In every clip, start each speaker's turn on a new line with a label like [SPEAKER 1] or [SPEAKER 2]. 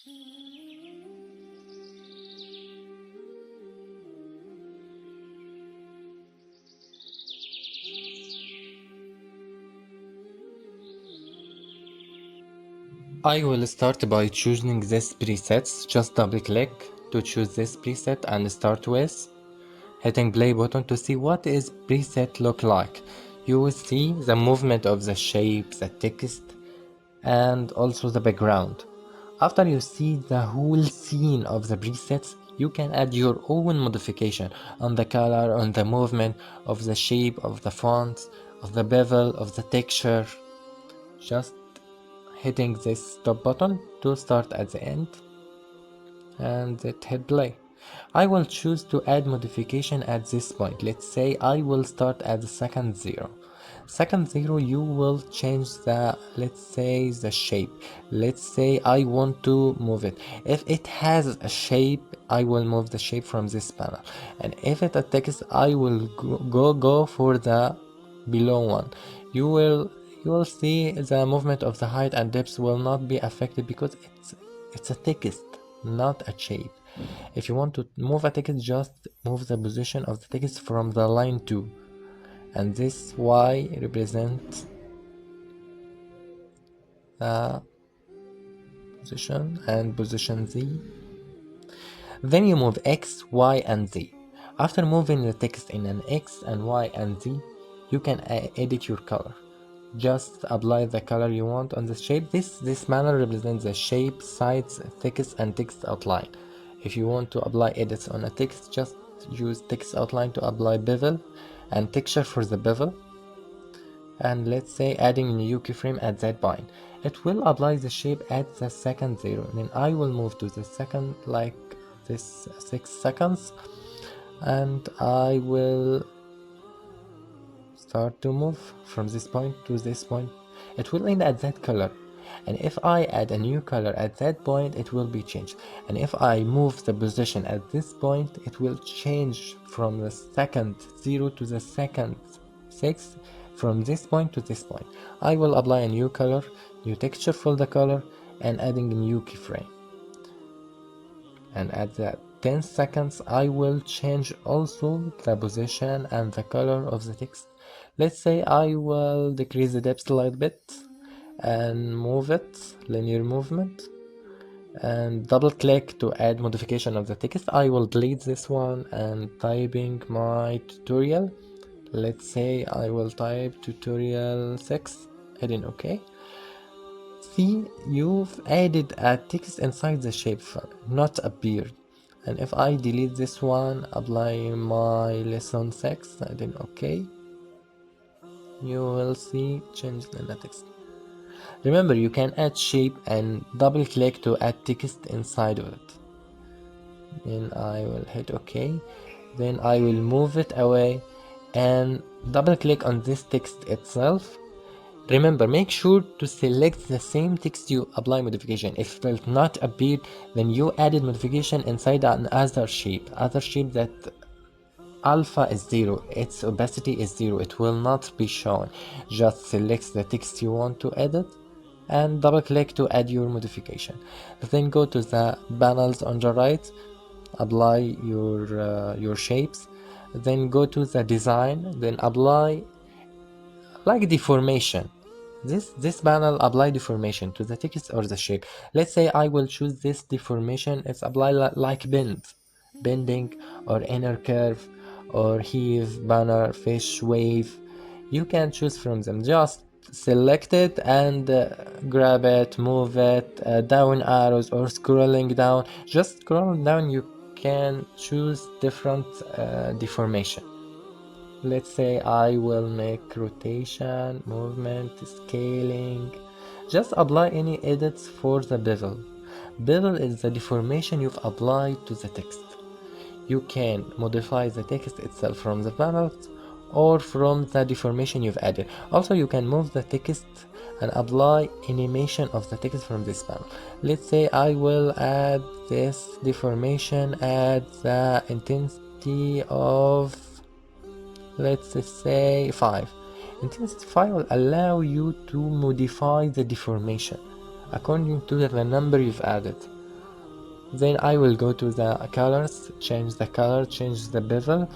[SPEAKER 1] I will start by choosing this presets. Just double click to choose this preset and start with. Hitting play button to see what is preset look like. You will see the movement of the shape, the text, and also the background. After you see the whole scene of the presets, you can add your own modification on the color, on the movement of the shape, of the font, of the bevel, of the texture. Just hitting this stop button to start at the end and hit play. I will choose to add modification at this point. Let's say I will start at the second zero. Second zero, you will change the, let's say, the shape. Let's say I want to move it. If it has a shape, I will move the shape from this panel. And if it a text, I will go for the below one. You will see the movement of the height and depth will not be affected because it's a text, not a shape. If you want to move a text, just move the position of the text from the line 2, and this Y represents the position and position Z. Then you move X, Y, and Z. After moving the text in an X and Y and Z, you can edit your color. Just apply the color you want on the shape. This manner represents the shape, size, text, and text outline. If you want to apply edits on a text, just use text outline to apply bevel and texture for the bevel. And let's say adding a new keyframe at that point. It will apply the shape at the second zero. Then I will move to the second, like this 6 seconds, and I will start to move from this point to this point. It will end at that color, and if I add a new color at that point, it will be changed. And if I move the position at this point, it will change from the second 0 to the second 6, from this point to this point. I will apply a new color, new texture for the color, and adding a new keyframe. And at that 10 seconds, I will change also the position and the color of the text. Let's say I will decrease the depth a little bit and move it, linear movement, and double click to add modification of the text. I will delete this one and typing my tutorial. Let's say I will type tutorial 6, hitting OK. See, you've added a text inside the shape file, not a beard. And if I delete this one, apply my lesson 6, then OK, you will see change in the text. Remember, you can add shape and double click to add text inside of it. Then I will hit OK. Then I will move it away and double click on this text itself. Remember, make sure to select the same text you apply modification. If it will not appear, then you added modification inside another shape that alpha is 0, its opacity is 0, it will not be shown. Just select the text you want to edit and double click to add your modification. Then go to the panels on the right, apply your shapes, then go to the design, then apply like deformation. This panel apply deformation to the text or the shape. Let's say I will choose this deformation. It's apply like bending or inner curve or heave, banner, fish, wave. You can choose from them. Just select it and grab it, move it, down arrows or scrolling down. Just scroll down, you can choose different deformation. Let's say I will make rotation, movement, scaling. Just apply any edits for the bevel. Bevel is the deformation you've applied to the text. You can modify the text itself from the panels or from the deformation you've added. Also, you can move the text and apply animation of the text from this panel. Let's say I will add this deformation at the intensity of, let's say 5. Intensity 5 will allow you to modify the deformation according to the number you've added. Then I will go to the colors, change the color, change the bevel,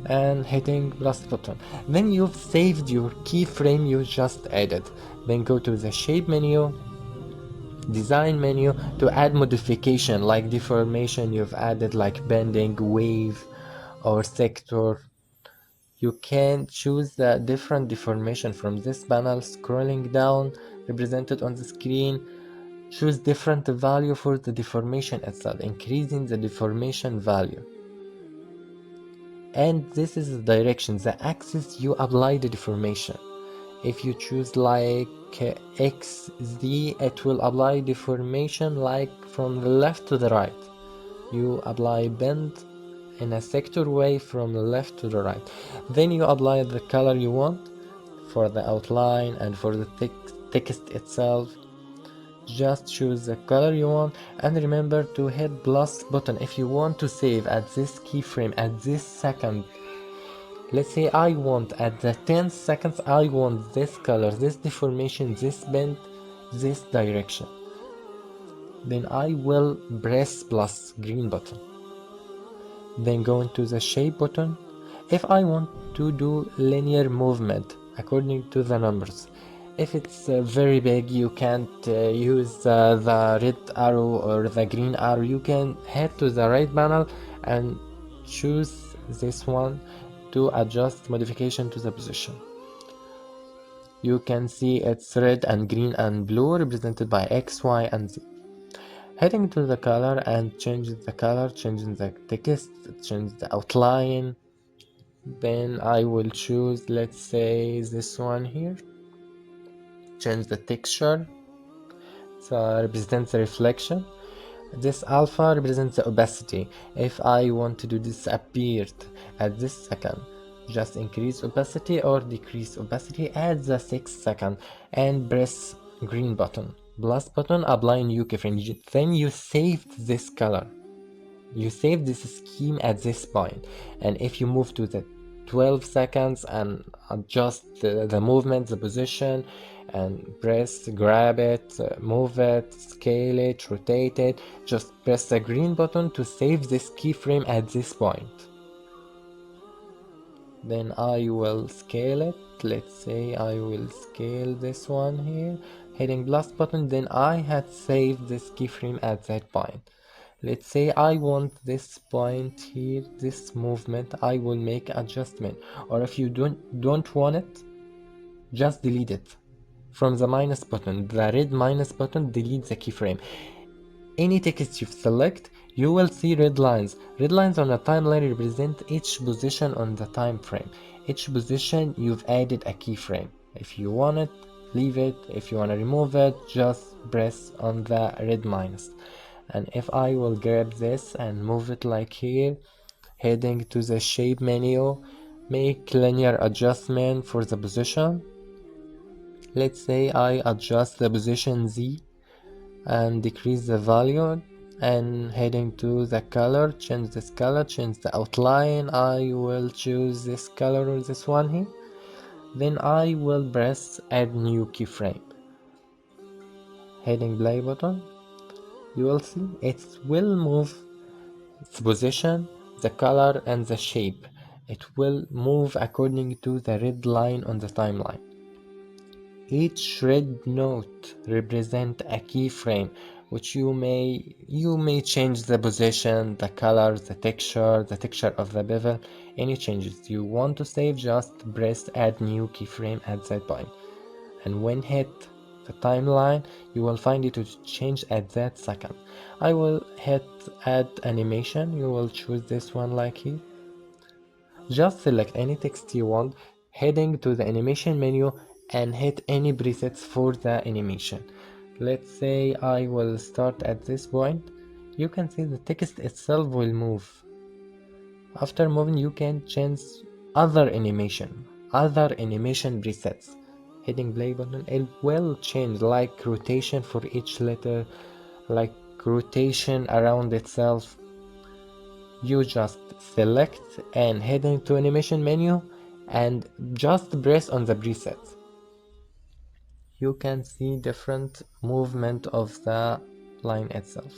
[SPEAKER 1] and hitting plus button. Then you've saved your keyframe you just added. Then go to the shape menu, design menu to add modification like deformation you've added, like bending, wave, or sector. You can choose the different deformation from this panel, scrolling down, represented on the screen. Choose different value for the deformation itself, increasing the deformation value. And this is the direction, the axis you apply the deformation. If you choose like XZ, it will apply deformation like from the left to the right. You apply bend in a sector way from the left to the right. Then you apply the color you want for the outline and for the text itself. Just choose the color you want and remember to hit plus button if you want to save at this keyframe at this second. Let's say I want at the 10 seconds I want this color, this deformation, this bend, this direction. Then I will press plus green button. Then go into the shape button. If I want to do linear movement according to the numbers, if it's very big you can't use the red arrow or the green arrow, you can head to the right panel and choose this one to adjust modification to the position. You can see it's red and green and blue represented by X, Y, and Z. Heading to the color and change the color, changing the text, change the outline. Then I will choose, let's say, this one here. Change the texture, so represents the reflection. This alpha represents the opacity. If I want to do disappeared at this second, just increase opacity or decrease opacity at the 6th second and press green button. Plus button, apply new keyframe. Then you saved this color. You save this scheme at this point, and if you move to the 12 seconds and adjust the movement, the position, and press, grab it, move it, scale it, rotate it, just press the green button to save this keyframe at this point. Then I will scale it. Let's say I will scale this one here, hitting plus button. Then I had saved this keyframe at that point. Let's say I want this point here, this movement, I will make adjustment. Or if you don't want it, just delete it. From the minus button, the red minus button deletes the keyframe. Any text you select, you will see red lines. Red lines on a timeline represent each position on the time frame. Each position you've added a keyframe. If you want it, leave it. If you want to remove it, just press on the red minus. And if I will grab this and move it like here, heading to the shape menu, make linear adjustment for the position. Let's say I adjust the position Z and decrease the value, and heading to the color, change this color, change the outline. I will choose this color or this one here. Then I will press add new keyframe. Heading play button. You will see it will move its position, the color, and the shape. It will move according to the red line on the timeline. Each red note represents a keyframe, which you may change the position, the color, the texture of the bevel. Any changes you want to save, just press add new keyframe at that point. And when hit the timeline, you will find it to change at that second. I will hit add animation. You will choose this one like here. Just select any text you want, heading to the animation menu and hit any presets for the animation. Let's say I will start at this point. You can see the text itself will move. After moving, you can change other animation presets. Hitting play button, it will change like rotation for each letter, like rotation around itself. You just select and head into animation menu and just press on the presets. You can see different movement of the line itself.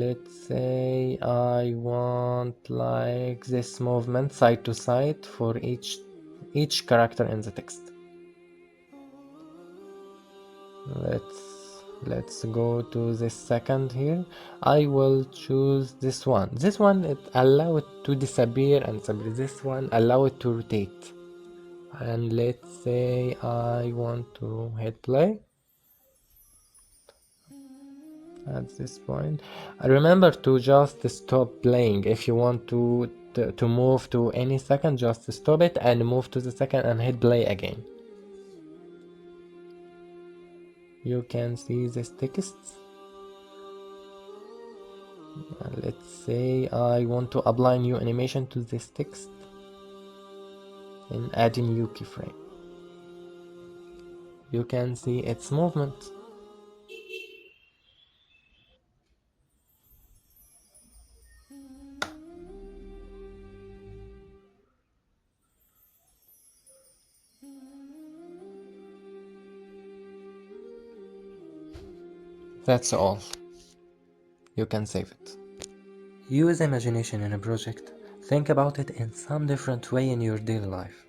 [SPEAKER 1] Let's say I want like this movement side to side for each character in the text. Let's go to this second here. I will choose this one. This one, it allow it to disappear and disappear. This one allow it to rotate. And let's say I want to hit play at this point. Remember to just stop playing. If you want to move to any second, just stop it and move to the second and hit play again. You can see this text. Let's say I want to apply new animation to this text and add a new keyframe. You can see its movement. That's all. You can save it. Use imagination in a project. Think about it in some different way in your daily life.